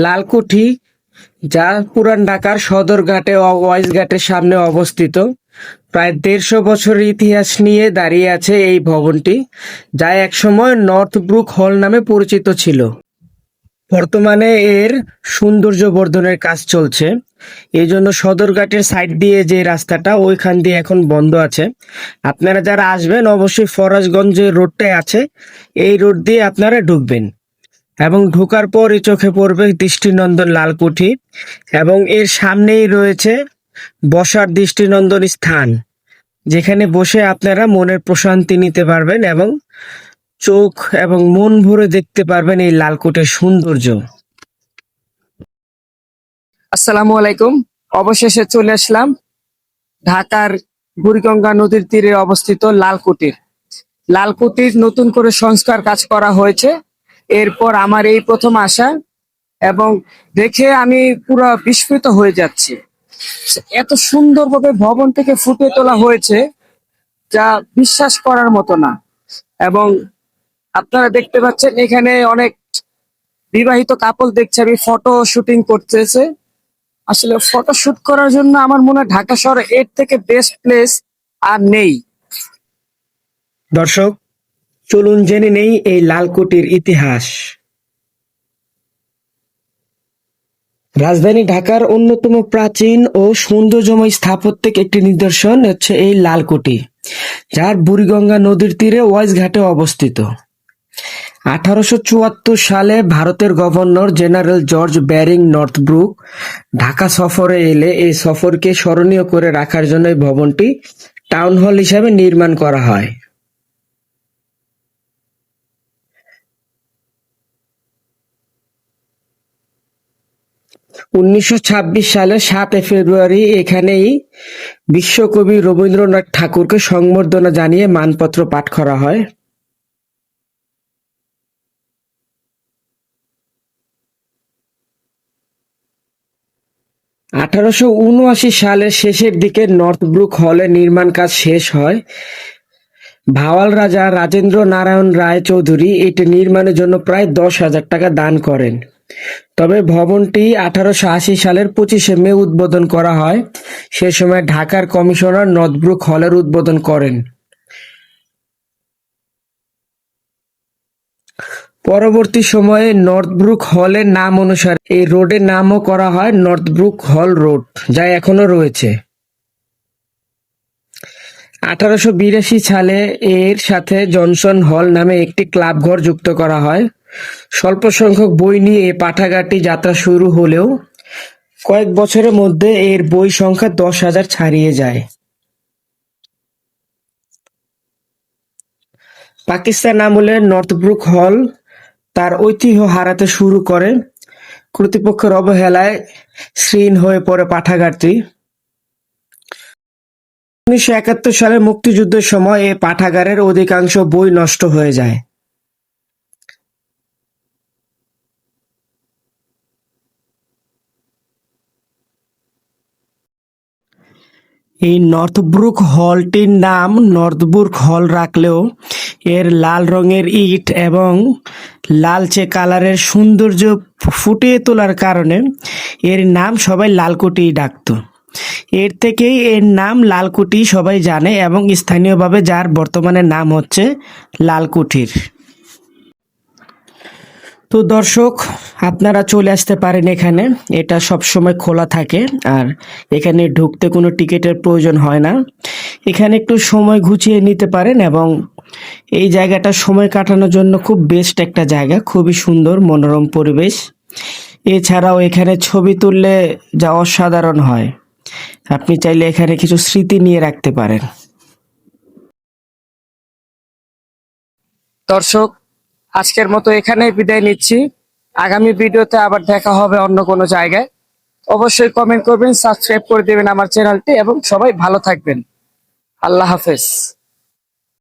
লালকুঠি, যা পুরান ঢাকার সদরঘাটে ওয়াইজ ঘাটের সামনে অবস্থিত। প্রায় ১৫০ বছরের ইতিহাস নিয়ে দাঁড়িয়ে আছে এই ভবনটি, যা একসময় নর্থ ব্রুক হল নামে পরিচিত ছিল। বর্তমানে এর সৌন্দর্য বর্ধনের কাজ চলছে, এই জন্য সদরঘাটের সাইড দিয়ে যে রাস্তাটা ওইখান দিয়ে এখন বন্ধ আছে। আপনারা যারা আসবেন অবশ্যই ফরাজগঞ্জ যে রোডটায় আছে এই রোড দিয়ে আপনারা ঢুকবেন, এবং ঢোকার পরই চোখে পড়বে দৃষ্টিনন্দন লালকুঠি, এবং এর সামনেই রয়েছে বসার দৃষ্টিনন্দন স্থান, যেখানে বসে আপনারা মনের প্রশান্তি নিতে পারবেন এবং চোখ এবং মন ভরে দেখতে পারবেন এই লালকুঠির সৌন্দর্য। আসসালামু আলাইকুম। অবশেষে চলে আসলাম ঢাকার বুড়িগঙ্গা নদীর তীরে অবস্থিত লালকুঠির। লালকুঠির নতুন করে সংস্কার কাজ করা হয়েছে, এরপর আমার এই প্রথম আসা, এবং দেখে আমি পুরো বিস্মিত হয়ে যাচ্ছি। এত সুন্দরভাবে ভবন থেকে ফুটিয়ে তোলা হয়েছে যা বিশ্বাস করার মতো না। এবং আপনারা দেখতে পাচ্ছেন এখানে অনেক বিবাহিত কাপল দেখছে, আমি ফটো শুটিং করতেছে। আসলে ফটো শুট করার জন্য আমার মনে হয় ঢাকা শহরে এর থেকে বেস্ট প্লেস আর নেই। দর্শক, চলুন জেনে নেই এই লালকুঠির ইতিহাস। রাজধানী ঢাকার অন্যতম প্রাচীন ও সৌন্দর্যময় স্থাপত্যিক একটি নিদর্শন হচ্ছে এই লালকুঠি, যার বুড়িগঙ্গা নদীর তীরে ওয়াইজ ঘাটে অবস্থিত। 1874 সালে ভারতের governor general George bearing Northbrook Dhaka সফরে এলে এই সফরকে স্মরণীয় করে রাখার জন্য এই ভবনটি টাউন হল হিসাবে নির্মাণ করা হয়। সালে 7 ফেব্রুয়ারি এখানেই বিশ্বকবি রবীন্দ্রনাথ ঠাকুরকে সংবর্ধনা জানিয়ে মানপত্র পাঠ করা হয়। সালের শেষের দিকে নর্থব্রুক হলের নির্মাণ কাজ শেষ হয়। ভাওয়াল রাজা রাজেন্দ্র নারায়ণ রায় চৌধুরী এটি নির্মাণের জন্য প্রায় 10,000 টাকা দান করেন। তবে ভবনটি 1880 সালের 25শে মে উদ্বোধন করা হয়। সে সময় ঢাকার কমিশনার নর্থব্রুক হলের উদ্বোধন করেন। পরবর্তী সময়ে নর্থব্রুক হলের নাম অনুসারে এই রোডের নামও করা হয় নর্থব্রুক হল রোড, যা এখনো রয়েছে। 1882 সালে এর সাথে জনসন হল নামে একটি ক্লাব ঘর যুক্ত করা হয়। স্বল্প সংখ্যক বই নিয়ে এই পাঠাগারটি যাত্রা শুরু হলেও কয়েক বছরের মধ্যে এর বই সংখ্যা 10,000 ছাড়িয়ে যায়। পাকিস্তান আমলে নর্থব্রুক হল তার ঐতিহ্য হারাতে শুরু করে। কর্তৃপক্ষের অবহেলায় শীর্ণ হয়ে পড়ে পাঠাগারটি। 1971 সালে মুক্তিযুদ্ধের সময় এই পাঠাগারের অধিকাংশ বই নষ্ট হয়ে যায়। এই নর্থব্রুক হলটির নাম নর্থব্রুক হল রাখলেও এর লাল রঙের ইট এবং লালচে কালারের সৌন্দর্য ফুটিয়ে তোলার কারণে এর নাম সবাই লালকুঠি ডাকত। এর থেকেই এর নাম লালকুঠি সবাই জানে, এবং স্থানীয়ভাবে যার বর্তমানে নাম হচ্ছে লালকুঠির। তো দর্শক, আপনারা চলে আসতে পারেন এখানে, এটা সবসময় খোলা থাকে, আর এখানে ঢুকতে কোনো টিকিটের প্রয়োজন হয় না। এখানে একটু সময় ঘুচিয়ে নিতে পারেন, এবং এই জায়গাটা সময় কাটানোর জন্য খুব বেস্ট একটা জায়গা, খুবই সুন্দর মনোরম পরিবেশ। এছাড়াও এখানে ছবি তুললে যা অসাধারণ হয়, আপনি চাইলে এখানে কিছু স্মৃতি নিয়ে রাখতে পারেন। দর্শক, আজকের মতো এখানেই বিদায় নিচ্ছি। আগামী ভিডিওতে আবার দেখা হবে অন্য কোনো জায়গায়। অবশ্যই কমেন্ট করবেন, সাবস্ক্রাইব করে দেবেন আমার চ্যানেলটি, এবং সবাই ভালো থাকবেন। আল্লাহ হাফেজ।